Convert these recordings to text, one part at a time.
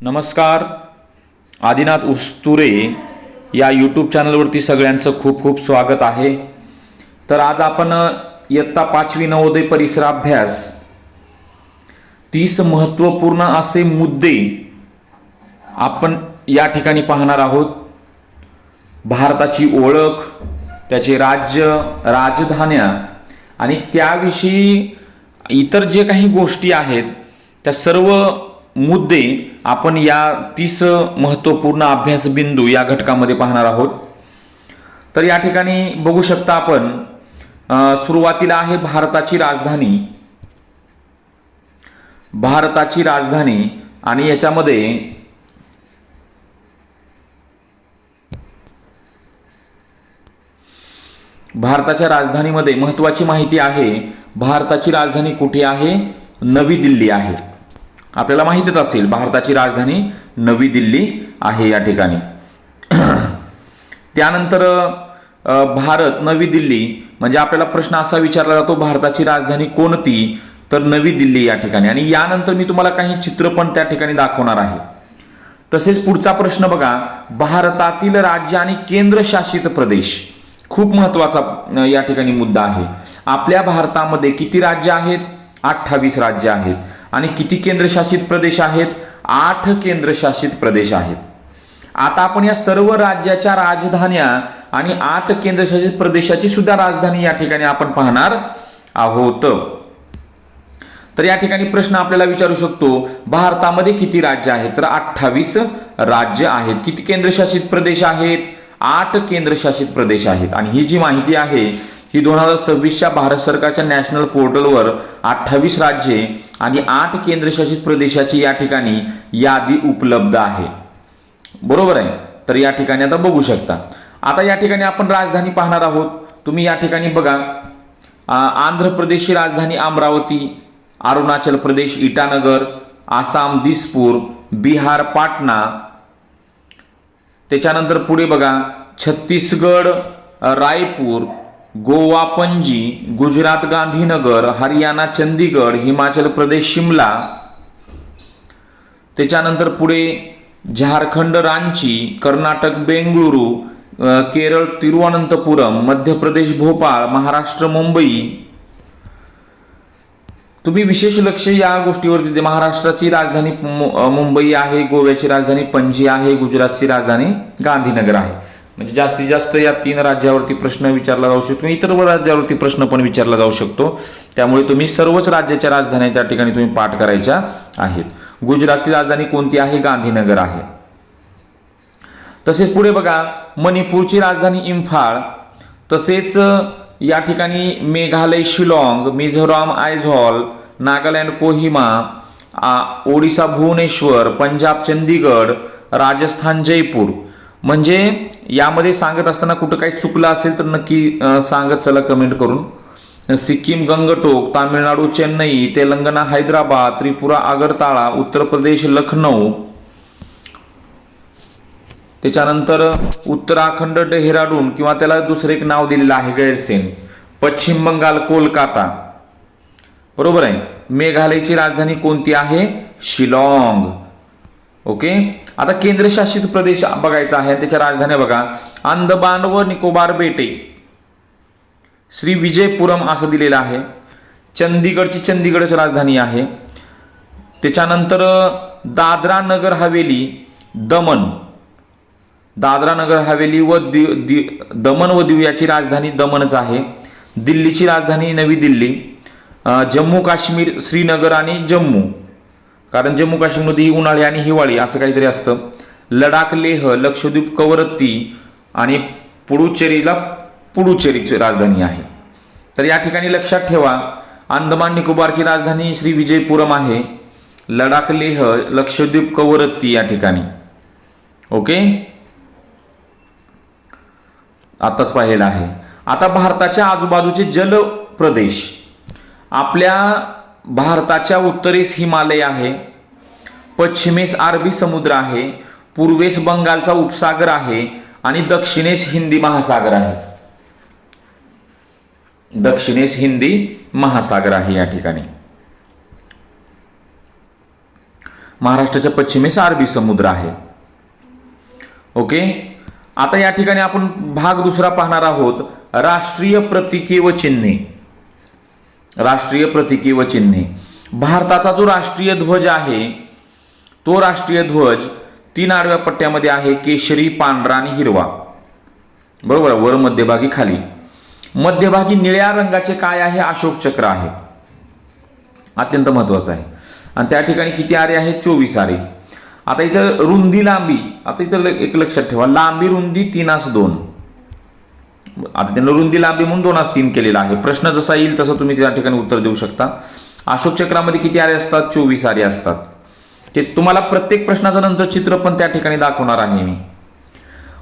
नमस्कार. आदिनाथ उस्तुरे या यूट्यूब चॅनलवरती सगळ्यांचं खूप खूप स्वागत आहे. तर आज आपण इयत्ता 5वी नवोदय परिसराभ्यास 30 महत्त्वपूर्ण असे मुद्दे आपण या ठिकाणी पाहणार आहोत. भारताची ओळख, त्याचे राज्य, राजधान्या आणि त्याविषयी इतर जे काही गोष्टी आहेत त्या सर्व मुद्दे आपण या 30 महत्त्वपूर्ण अभ्यास बिंदू या घटकामध्ये पाहणार आहोत. तर या ठिकाणी बघू शकता आपण सुरुवातीला आहे भारताची राजधानी. भारताची राजधानी आणि याच्यामध्ये भारताच्या राजधानीमध्ये महत्त्वाची माहिती आहे. भारताची राजधानी कुठे आहे? नवी दिल्ली आहे. आपल्याला माहितीच असेल भारताची राजधानी नवी दिल्ली आहे या ठिकाणी. त्यानंतर भारत नवी दिल्ली म्हणजे आपल्याला प्रश्न असा विचारला जातो, भारताची राजधानी कोणती? तर नवी दिल्ली या ठिकाणी. आणि यानंतर मी तुम्हाला काही चित्र पण त्या ठिकाणी दाखवणार आहे. तसेच पुढचा प्रश्न बघा, भारतातील राज्य आणि केंद्रशासित प्रदेश. खूप महत्वाचा या ठिकाणी मुद्दा आहे. आपल्या भारतामध्ये किती राज्य आहेत? 28 राज्य आहेत. आणि किती केंद्रशासित प्रदेश आहेत? 8 केंद्रशासित प्रदेश आहेत. आता आपण या सर्व राज्याच्या राजधान्या आणि 8 केंद्रशासित प्रदेशाची सुद्धा राजधानी या ठिकाणी आपण पाहणार आहोत. तर या ठिकाणी प्रश्न आपल्याला विचारू शकतो, भारतामध्ये किती राज्य आहेत? तर 28 राज्य आहेत. किती केंद्रशासित प्रदेश आहेत? 8 केंद्रशासित प्रदेश आहेत. आणि ही जी माहिती आहे ही 2026च्या भारत सरकारच्या नॅशनल पोर्टलवर 28 राज्ये आणि 8 केंद्रशासित प्रदेशाची या ठिकाणी यादी उपलब्ध आहे. बरोबर आहे. तर या ठिकाणी आता बघू शकता. आता या ठिकाणी आपण राजधानी पाहणार आहोत. तुम्ही या ठिकाणी बघा, आंध्र प्रदेशची राजधानी अमरावती, अरुणाचल प्रदेश इटानगर, आसाम दिसपूर, बिहार पाटणा. त्याच्यानंतर पुढे बघा, छत्तीसगड रायपूर, गोवा पणजी, गुजरात गांधीनगर, हरियाणा चंदीगड, हिमाचल प्रदेश शिमला. त्याच्यानंतर पुढे झारखंड रांची, कर्नाटक बेंगळुरू, केरळ तिरुवनंतपुरम, मध्य प्रदेश भोपाळ, महाराष्ट्र मुंबई. तुम्ही विशेष लक्ष या गोष्टीवरती दे. महाराष्ट्राची राजधानी मुंबई आहे, गोव्याची राजधानी पणजी आहे, गुजरातची राजधानी गांधीनगर आहे. म्हणजे जास्तीत जास्त या 3 राज्यावरती प्रश्न विचारला जाऊ शकतो. इतर राज्यावरती प्रश्न पण विचारला जाऊ शकतो. त्यामुळे तुम्ही सर्वच राज्याच्या राजधान्या त्या ठिकाणी तुम्ही पाठ करायच्या आहेत. गुजरातची राजधानी कोणती आहे? गांधीनगर आहे. तसेच पुढे बघा, मणिपूरची राजधानी इम्फाळ. तसेच या ठिकाणी मेघालय शिलाँग, मिझोराम आयझॉल, नागालँड कोहिमा, ओडिसा भुवनेश्वर, पंजाब चंदीगड, राजस्थान जयपूर. म्हणजे यामध्ये सांगत असताना कुठं काही चुकलं असेल तर नक्की सांगत चला कमेंट करून. सिक्कीम गंगटोक, तामिळनाडू चेन्नई, तेलंगणा हैदराबाद, त्रिपुरा आगरताळा, उत्तर प्रदेश लखनौ. त्याच्यानंतर उत्तराखंड डेहराडून किंवा त्याला दुसरं एक नाव दिलेलं आहे गैरसेन. पश्चिम बंगाल कोलकाता. बरोबर आहे. मेघालयची राजधानी कोणती आहे? शिलाँग. ओके. आता केंद्रशासित प्रदेश बघायचा आहे, त्याच्या राजधान्या बघा. अंदमान व निकोबार बेटे, श्री विजयपुरम असं दिलेलं आहे. चंदीगडची चंदीगडची राजधानी आहे. त्याच्यानंतर दादरा नगर हवेली, दमन. दादरा नगर हवेली व दमन व दीव याची राजधानी दमनच आहे. दिल्लीची राजधानी नवी दिल्ली. जम्मू काश्मीर श्रीनगर आणि जम्मू, कारण जम्मू काश्मीरमध्ये उन्हाळी आणि हिवाळी असं काहीतरी असतं. लडाख लेह, लक्षद्वीप कवरत्ती आणि पुडुचेरीला पुडुचेरीची राजधानी आहे. तर या ठिकाणी लक्षात ठेवा, अंदमान निकोबारची राजधानी श्री विजयपुरम आहे. लडाख लेह, लक्षद्वीप कवरत्ती या ठिकाणी. ओके, आताच पाहिलेलं आहे. आता भारताच्या आजूबाजूचे जल प्रदेश. आपल्या भारताच्या उत्तरेस हिमालय आहे, पश्चिमेस अरबी समुद्र आहे, पूर्वेस बंगालचा उपसागर आहे आणि दक्षिणेस हिंदी महासागर आहे. दक्षिणेस हिंदी महासागर आहे या ठिकाणी. महाराष्ट्राच्या पश्चिमेस अरबी समुद्र आहे. ओके. आता या ठिकाणी आपण भाग दुसरा पाहणार आहोत, राष्ट्रीय प्रतीके व चिन्हे. राष्ट्रीय प्रतीके व चिन्हे. भारताचा जो राष्ट्रीय ध्वज आहे तो राष्ट्रीय ध्वज 3 आडव्या पट्ट्यामध्ये आहे, केशरी, पांढरा आणि हिरवा. बरोबर, वर मध्यभागी खाली. मध्यभागी निळ्या रंगाचे काय आहे? अशोक चक्र आहे. अत्यंत महत्वाचं आहे. आणि त्या ठिकाणी किती आरे आहेत? 24 आरे. आता इथं रुंदी लांबी, आता इथं एक लक्षात ठेवा, लांबी रुंदी 3:2. आता त्यांना रुंदी लांबी म्हणून 2:3 केलेला आहे. प्रश्न जसा येईल तसं तुम्ही त्या ठिकाणी उत्तर देऊ शकता. अशोक चक्रामध्ये किती आरे असतात? 24 आरे असतात. ते तुम्हाला प्रत्येक प्रश्नाचं नंतर चित्र पण त्या ठिकाणी दाखवणार आहे मी.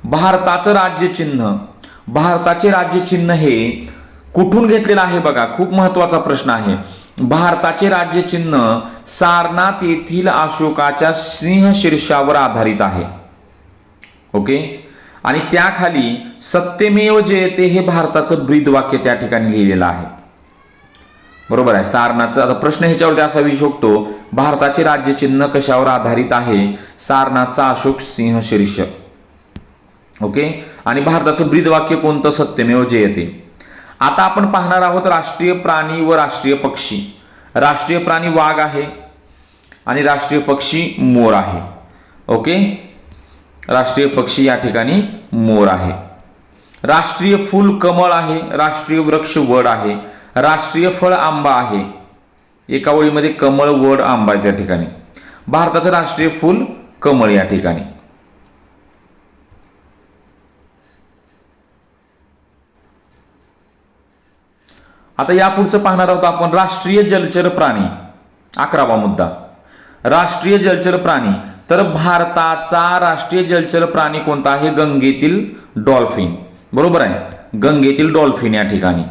भारताचं राज्य चिन्ह. भारताचे राज्य चिन्ह हे कुठून घेतलेलं आहे बघा, खूप महत्वाचा प्रश्न आहे. भारताचे राज्य चिन्ह सारनाथ येथील अशोकाच्या सिंहशीर्षावर आधारित आहे. ओके. आणि त्याखाली सत्यमेव जयते हे भारताचं ब्रीदवाक्य त्या ठिकाणी लिहिलेलं आहे. बरोबर आहे. सारनाथचं आता प्रश्न ह्याच्यावरती असा विचारू शकतो, भारताचे राज्य चिन्ह कशावर आधारित आहे? सारनाथचा अशोक सिंहशीर्ष. ओके. आणि भारताचं ब्रीदवाक्य कोणतं? सत्यमेव जयते. आता आपण पाहणार आहोत राष्ट्रीय प्राणी व राष्ट्रीय पक्षी. राष्ट्रीय प्राणी वाघ आहे आणि राष्ट्रीय पक्षी मोर आहे. ओके. राष्ट्रीय पक्षी या ठिकाणी मोर आहे. राष्ट्रीय फूल कमळ आहे. राष्ट्रीय वृक्ष वड आहे. राष्ट्रीय फळ आंबा आहे. एका ओळीमध्ये कमळ, वड, आंबा आहे त्या ठिकाणी. भारताचं राष्ट्रीय फूल कमळ या ठिकाणी. आता यापुढचं पाहणार आहोत आपण राष्ट्रीय जलचर प्राणी. 11वा मुद्दा, राष्ट्रीय जलचर प्राणी. तर भारताचा राष्ट्रीय जलचर प्राणी कोणता आहे? गंगेतील डॉल्फिन. बरोबर आहे, गंगेतील डॉल्फिन या ठिकाणी.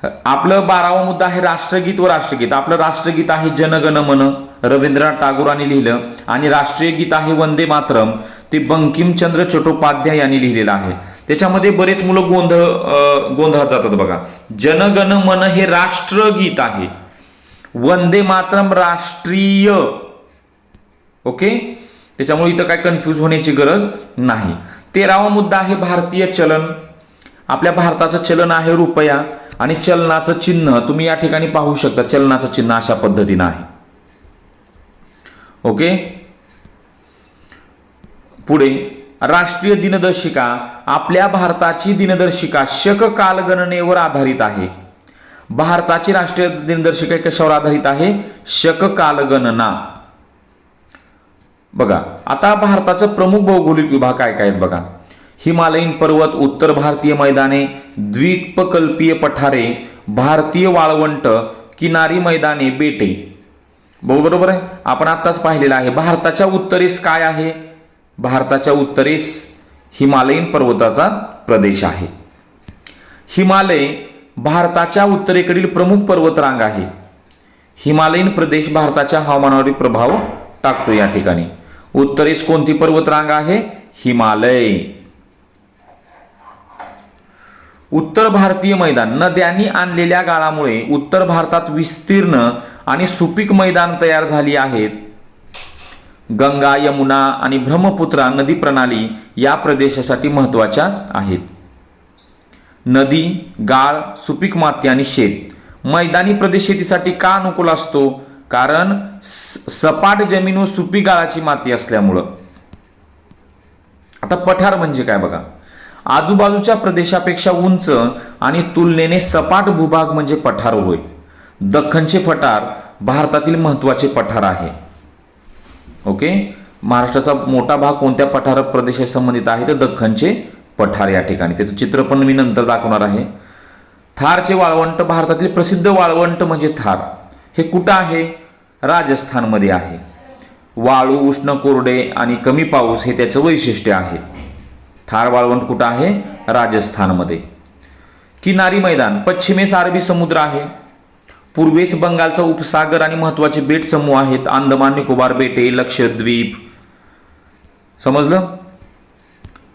आपलं 12वा मुद्दा आहे राष्ट्रगीत व राष्ट्रगीत. आपलं राष्ट्रगीत आहे जनगण मन, रवींद्रनाथ टागोरांनी लिहिलं. आणि राष्ट्रीय गीत आहे वंदे मातरम, ते बंकिमचंद्र चट्टोपाध्याय यांनी लिहिलेलं आहे. त्याच्यामध्ये बरेच मुलं गोंधळात जातात बघा. जनगण मन हे राष्ट्रगीत आहे, वंदे मातरम राष्ट्रीय. ओके. त्याच्यामुळे इथं काय कन्फ्यूज होण्याची गरज नाही. 13वा मुद्दा आहे भारतीय चलन. आपल्या भारताचं चलन आहे रुपया आणि चलनाचं चिन्ह तुम्ही या ठिकाणी पाहू शकता. चलनाचं चिन्ह अशा पद्धतीनं आहे. ओके. पुढे राष्ट्रीय दिनदर्शिका. आपल्या भारताची दिनदर्शिका शक कालगणनेवर आधारित आहे. भारताची राष्ट्रीय दिनदर्शिका कशावर आधारित आहे? शक कालगणना. बघा आता भारताचं प्रमुख भौगोलिक विभाग काय काय आहेत बघा. हिमालयीन पर्वत, उत्तर भारतीय मैदाने, द्वीपकल्पीय पठारे, भारतीय वाळवंट, किनारी मैदाने, बेटे. बरोबर आहे. आपण आत्ताच पाहिलेलं आहे. भारताच्या उत्तरेस काय आहे? भारताच्या उत्तरेस हिमालयीन पर्वताचा प्रदेश आहे. हिमालय भारताच्या उत्तरेकडील प्रमुख पर्वतरांग आहे. हिमालयीन प्रदेश भारताच्या हवामानावर प्रभाव टाकतो. या ठिकाणी उत्तरेस कोणती पर्वतरांग आहे? हिमालय. उत्तर भारतीय मैदान. नद्यांनी आणलेल्या गाळामुळे उत्तर भारतात विस्तीर्ण आणि सुपीक मैदान तयार झाली आहेत. गंगा, यमुना आणि ब्रह्मपुत्रा नदी प्रणाली या प्रदेशासाठी महत्त्वाच्या आहेत. नदी, गाळ, सुपीक माती आणि शेत. मैदानी प्रदेश शेतीसाठी का अनुकूल असतो? कारण सपाट जमीन व सुपीक गाळाची माती असल्यामुळं. आता पठार म्हणजे काय बघा. आजूबाजूच्या प्रदेशापेक्षा उंच आणि तुलनेने सपाट भूभाग म्हणजे पठार होय. दख्खनचे पठार भारतातील महत्त्वाचे पठार आहे. ओके. महाराष्ट्राचा मोठा भाग कोणत्या पठार प्रदेशाशी संबंधित आहे? तर दख्खनचे पठार या ठिकाणी. त्याचं चित्र पण मी नंतर दाखवणार आहे. थारचे वाळवंट. भारतातील प्रसिद्ध वाळवंट म्हणजे थार. हे कुठं आहे? राजस्थानमध्ये आहे. वाळू, उष्ण, कोरडे आणि कमी पाऊस हे त्याचं वैशिष्ट्य आहे. थार वाळवंट कुठं आहे? राजस्थानमध्ये. किनारी मैदान. पश्चिमेस अरबी समुद्र आहे, पूर्वेस बंगालचा उपसागर आणि महत्वाचे बेट समूह आहेत. अंदमान निकोबार बेटे, लक्षद्वीप. समजलं?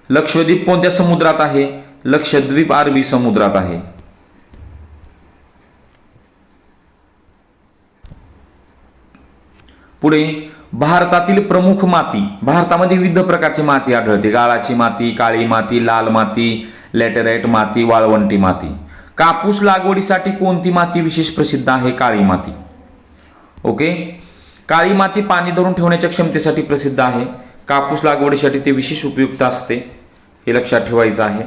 लक्षद्वीप कोणत्या समुद्रात आहे? लक्षद्वीप अरबी समुद्रात आहे. पुढे भारतातील प्रमुख माती, भारतामध्ये विविध प्रकारची माती आढळते. गाळाची माती, काळी माती, लाल माती, लॅटेराइट माती, वाळवंटी माती. कापूस लागवडीसाठी कोणती माती विशेष प्रसिद्ध आहे? काळी माती. ओके, काळी माती पाणी धरून ठेवण्याच्या क्षमतेसाठी प्रसिद्ध आहे. कापूस लागवडीसाठी ते विशेष उपयुक्त असते, हे लक्षात ठेवायचं आहे.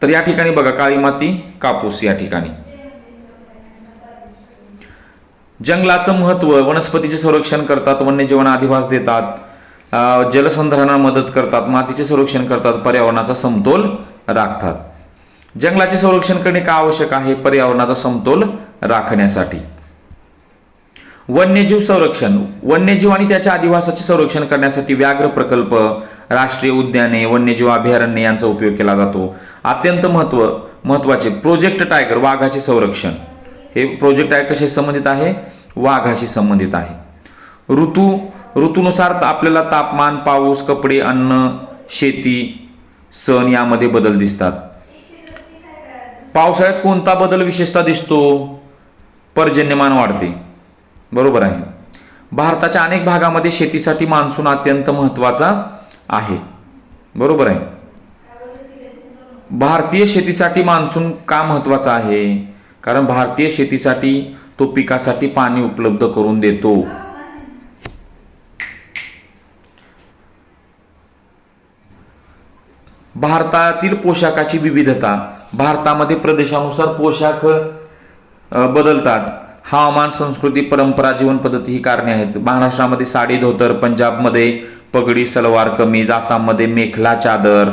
तर या ठिकाणी बघा, काळी माती, कापूस या ठिकाणी. जंगलाचं महत्व, वनस्पतीचे संरक्षण करतात, वन्यजीवांना अधिवास देतात, जलसंधारणाला मदत करतात, मातीचे संरक्षण करतात, पर्यावरणाचा समतोल राखतात. जंगलाचे संरक्षण करणे का आवश्यक आहे? पर्यावरणाचा समतोल राखण्यासाठी. वन्यजीव संरक्षण, वन्यजीव आणि त्याच्या अधिवासाचे संरक्षण करण्यासाठी व्याघ्र प्रकल्प, राष्ट्रीय उद्याने, वन्यजीव अभयारण्य यांचा उपयोग केला जातो. अत्यंत महत्वाचे प्रोजेक्ट टायगर, वाघाचे संरक्षण. हे प्रोजेक्ट टायगर कशी संबंधित आहे? वाघाशी संबंधित आहे. ऋतूनुसार आपल्याला तापमान, पाऊस, कपडे, अन्न, शेती, सण यामध्ये बदल दिसतात. पावसाळ्यात कोणता बदल विशेषतः दिसतो? पर्जन्यमान वाढते. बरोबर आहे. भारताच्या अनेक भागामध्ये शेतीसाठी मान्सून अत्यंत महत्वाचा आहे. बरोबर आहे. भारतीय शेतीसाठी मान्सून का महत्वाचा आहे? कारण भारतीय शेतीसाठी तो पिकासाठी पाणी उपलब्ध करून देतो. भारतातील पोशाखाची विविधता, भारतामध्ये प्रदेशानुसार पोशाख बदलतात. हवामान, संस्कृती, परंपरा, जीवन पद्धती ही कारणे आहेत. महाराष्ट्रामध्ये साडी धोतर, पंजाबमध्ये पगडी सलवार कमीज, आसाममध्ये मेखला चादर.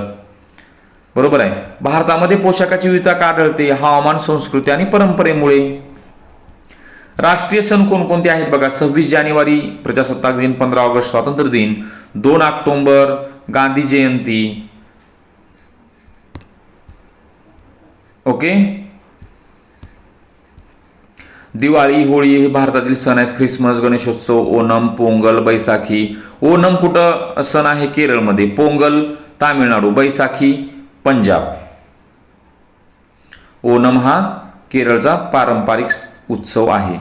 बरोबर आहे. भारतामध्ये पोशाखाची विविधता का आढळते? हवामान, संस्कृती आणि परंपरेमुळे. राष्ट्रीय सण कोणकोणते आहेत बघा? 26 जानेवारी प्रजासत्ताक दिन, 15 ऑगस्ट स्वातंत्र्य दिन, 2 ऑक्टोबर गांधी जयंती. ओके, दिवाळी, होळी हे भारतातील सण आहेत. ख्रिसमस, गणेशोत्सव, ओणम, पोंगल, बैसाखी. ओणम कुठं सण आहे? केरळमध्ये. पोंगल तामिळनाडू, बैसाखी पंजाब. ओणम हा केरळचा पारंपरिक उत्सव आहे.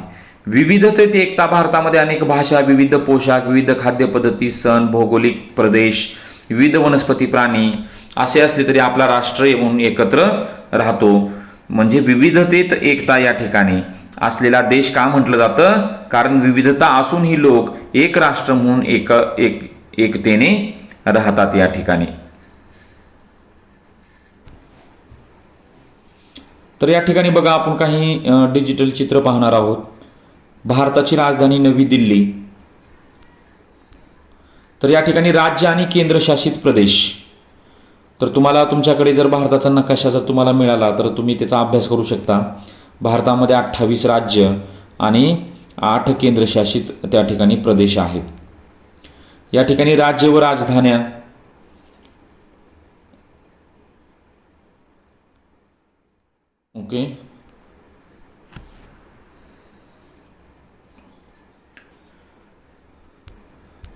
विविधतेत एकता, भारतामध्ये अनेक भाषा, विविध पोशाख, विविध खाद्यपद्धती, सण, भौगोलिक प्रदेश, विविध वनस्पती, प्राणी असे असले तरी आपला राष्ट्र म्हणून एकत्र राहतो. म्हणजे विविधतेत एकता या ठिकाणी असलेला देश का म्हटलं जातं? कारण विविधता असूनही लोक एक राष्ट्र म्हणून एकतेने राहतात या ठिकाणी. तर या ठिकाणी बघा, आपण काही डिजिटल चित्र पाहणार आहोत. भारताची राजधानी नवी दिल्ली. तर या ठिकाणी राज्य आणि केंद्रशासित प्रदेश. तर तुम्हाला तुमच्याकडे जर भारताचा नकाशा जर तुम्हाला मिळाला तर तुम्ही त्याचा अभ्यास करू शकता. भारतामध्ये 28 राज्य आणि 8 केंद्रशासित त्या ठिकाणी प्रदेश आहेत. या ठिकाणी राज्य व राजधान्या. ओके,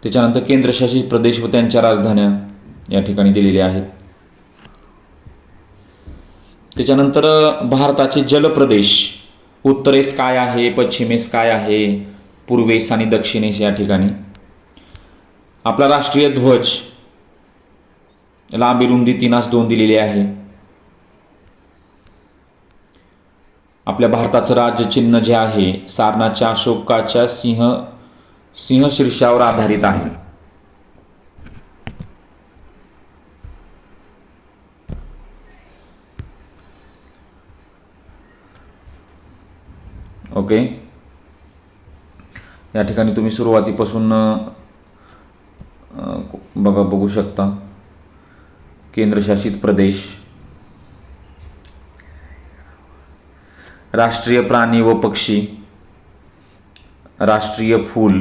त्याच्यानंतर केंद्रशासित प्रदेश व त्यांच्या राजधान्या या ठिकाणी दिलेल्या आहेत. त्याच्यानंतर भारताचे जलप्रदेश, उत्तरेस काय आहे, पश्चिमेस काय आहे, पूर्वेस आणि दक्षिणेस या ठिकाणी. आपला राष्ट्रीय ध्वज लांबी रुंदी 3:2 दिलेली आहे. आपल्या भारताचं राज्य चिन्ह जे आहे सारनाच्या अशोकाच्या सिंह शीर्षावर आधारित आहे. ओके, या ठिकाणी तुम्ही सुरुवातीपासून बघू शकता. केंद्रशासित प्रदेश, राष्ट्रीय प्राणी व पक्षी, राष्ट्रीय फूल,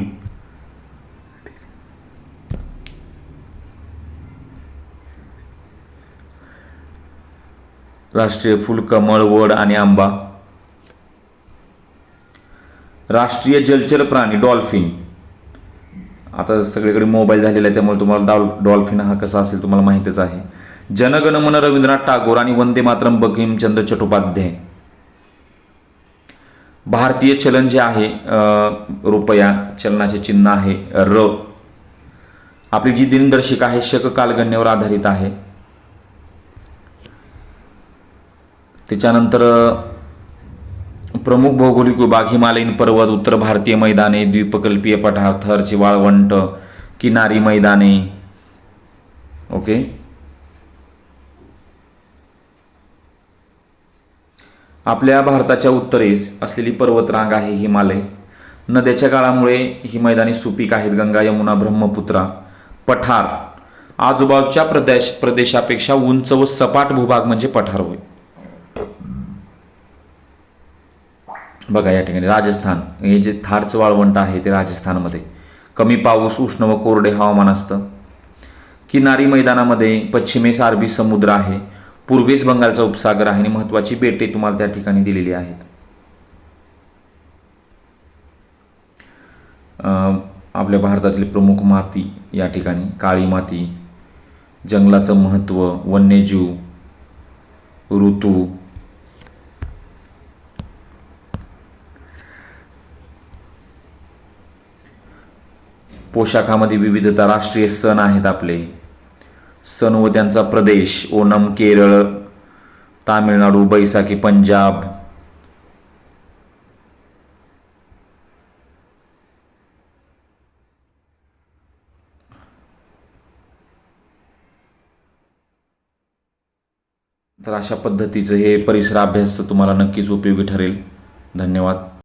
राष्ट्रीय फूल कमळ, वड आणि आंबा. राष्ट्रीय जलचर प्राणी डॉल्फिन. आता सगळीकडे मोबाईल झालेला आहे त्यामुळे तुम्हाला डॉल्फिन हा कसा असेल तुम्हाला माहितीच आहे. जनगण मन रवींद्रनाथ टागोर आणि वंदे मातरम बंकिमचंद्र चट्टोपाध्याय. भारतीय चलन जे आहे रुपया चलनाचे चिन्ह आहे र. आपली जी दिनदर्शिका आहे शक कालगणनेवर आधारित आहे. त्याच्यानंतर प्रमुख भौगोलिक विभाग हिमालयीन पर्वत, उत्तर भारतीय मैदाने, द्वीपकल्पीय पठार, थरची वाळवंट, किनारी मैदाने. ओके. आपल्या भारताच्या उत्तरेस असलेली पर्वतरांग आहे हिमालय. नद्याच्या गाळामुळे ही मैदाने सुपीक आहेत. गंगा, यमुना, ब्रह्मपुत्रा. पठार आजूबाजूच्या प्रदेशापेक्षा उंच व सपाट भूभाग म्हणजे पठार होय. बघा या ठिकाणी राजस्थान, हे जे थारचं वाळवंट आहे ते राजस्थानमध्ये. कमी पाऊस, उष्ण व कोरडे हवामान असतं. किनारी मैदानामध्ये पश्चिमेस अरबी समुद्र आहे, पूर्वेस बंगालचा उपसागर आहे आणि महत्त्वाची बेटे तुम्हाला त्या ठिकाणी दिलेली आहेत. आपल्या भारतातील प्रमुख माती या ठिकाणी काळी माती. जंगलाचं महत्त्व, वन्यजीव, ऋतू. पोशाखामध्ये विविधता. राष्ट्रीय सण आहेत आपले. सण व त्यांचा प्रदेश. ओणम केरळ, तामिळनाडू, बैसाखी पंजाब. तर अशा पद्धतीचं हे परिसर अभ्यास तुम्हाला नक्कीच उपयोगी ठरेल. धन्यवाद.